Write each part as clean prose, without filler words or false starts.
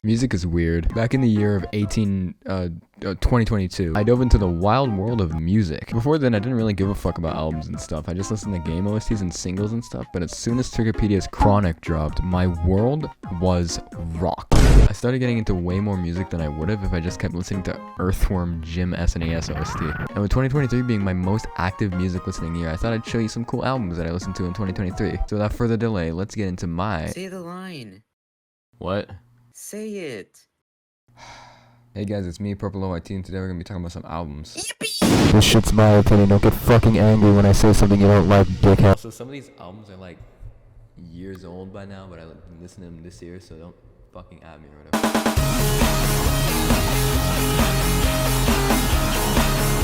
Music is weird. Back in the year of 2022, I dove into the wild world of music. Before then, I didn't really give a fuck about albums and stuff. I just listened to game OSTs and singles and stuff, but as soon as Wikipedia's Chronic dropped, my world was rocked. I started getting into way more music than I would have if I just kept listening to Earthworm Jim SNES OST. And with 2023 being my most active music listening year, I thought I'd show you some cool albums that I listened to in 2023. So without further delay, let's get into my... Say the line. What? Say it. Hey guys, it's me, Purple OIT, and today we're gonna be talking about some albums. Yippee! This shit's my opinion, don't get fucking angry when I say something you don't like, dickhead. So some of these albums are like years old by now, but I listened to them this year, so don't fucking at me or whatever.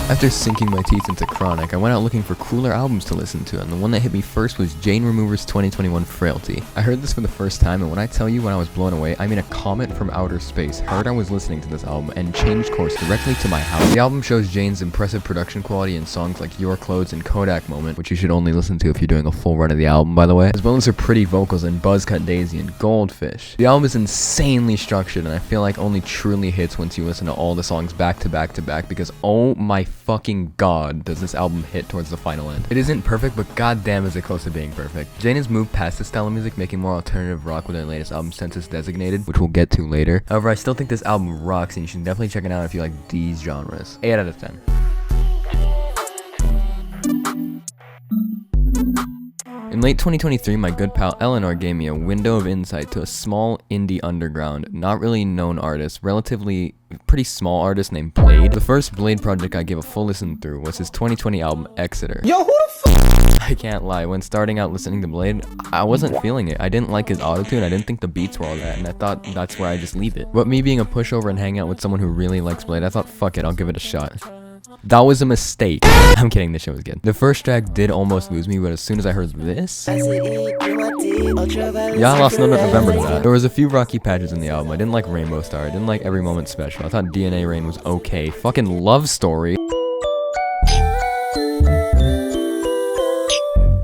After sinking my teeth into Chronic, I went out looking for cooler albums to listen to, and the one that hit me first was Jane Remover's 2021 Frailty. I heard this for the first time, and when I tell you when I was blown away, I mean a comet from outer space heard I was listening to this album and changed course directly to my house. The album shows Jane's impressive production quality in songs like Your Clothes and Kodak Moment, which you should only listen to if you're doing a full run of the album, by the way, as well as her pretty vocals in Buzzcut Daisy and Goldfish. The album is insanely structured, and I feel like only truly hits once you listen to all the songs back to back to back, because oh my fucking god does this album hit towards the final end. It isn't perfect, but goddamn is it close to being perfect. Jane has moved past this style of music, making more alternative rock with her latest album Census Designated, which we'll get to later. However, I still think this album rocks, and you should definitely check it out if you like these genres. 8 out of 10. In late 2023, my good pal Eleanor gave me a window of insight to a small indie underground, not really known artist, relatively pretty small artist named Blade. The first Blade project I gave a full listen through was his 2020 album Exeter. Yo, who the I can't lie, when starting out listening to Blade, I wasn't feeling it. I didn't like his autotune, I didn't think the beats were all that, and I thought that's where I just leave it. But me being a pushover and hanging out with someone who really likes Blade, I thought fuck it, I'll give it a shot. That was a mistake. I'm kidding, this shit was good. The first track did almost lose me, but as soon as I heard this... Yeah, I lost no November to that. There was a few rocky patches in the album. I didn't like Rainbow Star. I didn't like Every Moment Special. I thought DNA Rain was okay. Fucking Love Story.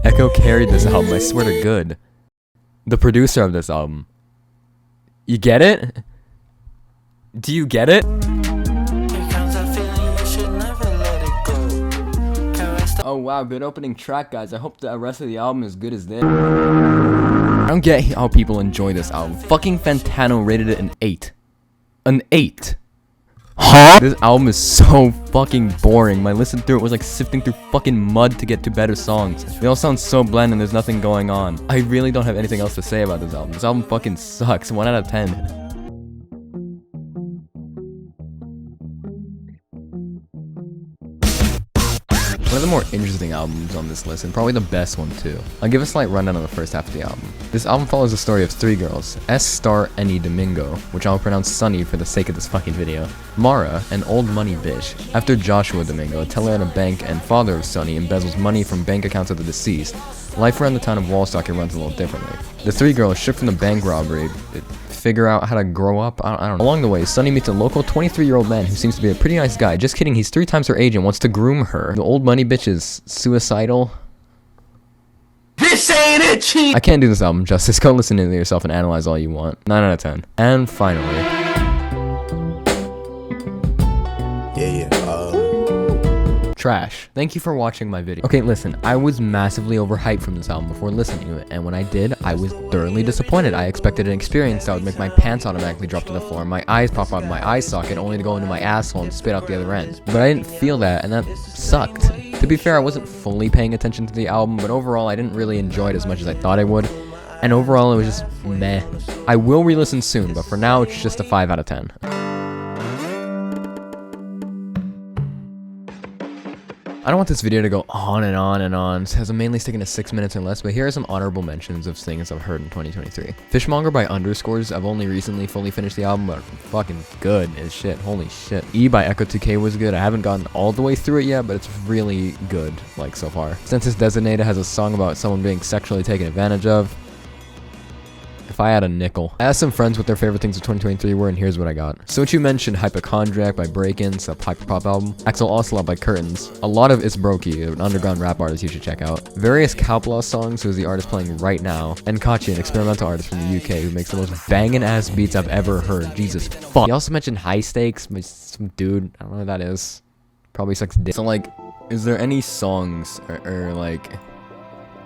Echo carried this album, I swear to good. The producer of this album. You get it? Do you get it? Oh wow, good opening track, guys. I hope the rest of the album is good as this. I don't get how people enjoy this album. Fucking Fantano rated it an 8. An 8. Huh? This album is so fucking boring. My listen through it was like sifting through fucking mud to get to better songs. They all sound so bland and there's nothing going on. I really don't have anything else to say about this album. This album fucking sucks. 1 out of 10. One of the more interesting albums on this list, and probably the best one too. I'll give a slight rundown on the first half of the album. This album follows the story of 3 girls, S*Eni Domingo, which I'll pronounce Sunny for the sake of this fucking video, Mara, an old money bitch, after Joshua Domingo, a teller at a bank and father of Sunny, embezzles money from bank accounts of the deceased. Life around the town of Woolstock runs a little differently. The 3 girls, shook from the bank robbery, figure out how to grow up. I don't know. Along the way, Sunny meets a local 23-year-old man who seems to be a pretty nice guy. Just kidding, he's 3 times her age and wants to groom her. The old money bitch is suicidal. This ain't it, cheap! I can't do this album justice. Go listen to it yourself and analyze all you want. 9 out of 10. And finally... Trash. Thank you for watching my video. Okay, listen, I was massively overhyped from this album before listening to it, and when I did, I was thoroughly disappointed. I expected an experience that would make my pants automatically drop to the floor, my eyes pop out of my eye socket only to go into my asshole and spit out the other end. But I didn't feel that, and that sucked. To be fair, I wasn't fully paying attention to the album, but overall, I didn't really enjoy it as much as I thought I would, and overall, it was just meh. I will re-listen soon, but for now, it's just a 5 out of 10. I don't want this video to go on and on and on, as I'm mainly sticking to 6 minutes or less, but here are some honorable mentions of things I've heard in 2023. Fishmonger by Underscores. I've only recently fully finished the album, but fucking good as shit. Holy shit. E by Echo 2K was good. I haven't gotten all the way through it yet, but it's really good, like, so far. Census Designated has a song about someone being sexually taken advantage of. If I had a nickel. I asked some friends what their favorite things of 2023 were, and here's what I got. So what you mentioned, Hypochondriac by Break-Ins, a hyperpop album. Axel Ocelot by Curtains. A lot of It's Brokey, an underground rap artist you should check out. Various Cowblaw songs, who's the artist playing right now. And Kachi, an experimental artist from the UK who makes the most banging ass beats I've ever heard. Jesus fuck. He also mentioned High Stakes by some dude. I don't know who that is. Probably sucks dick. So like, is there any songs or like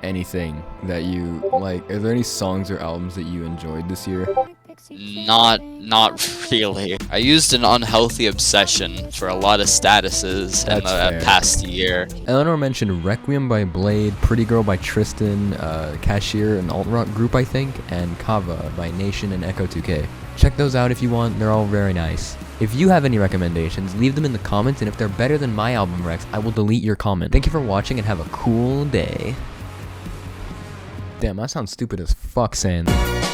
anything that you like? Are there any songs or albums that you enjoyed this year? Not really. I used an unhealthy obsession for a lot of statuses in the past year. Eleanor mentioned Requiem by Blade, Pretty Girl by Tristan, Cashier, an alt-rock group I think, and Kava by Nation and Echo 2K. Check those out if you want, they're all very nice. If you have any recommendations, leave them in the comments, and if they're better than my album recs, I will delete your comment. Thank you for watching and have a cool day. Damn, I sound stupid as fuck saying that.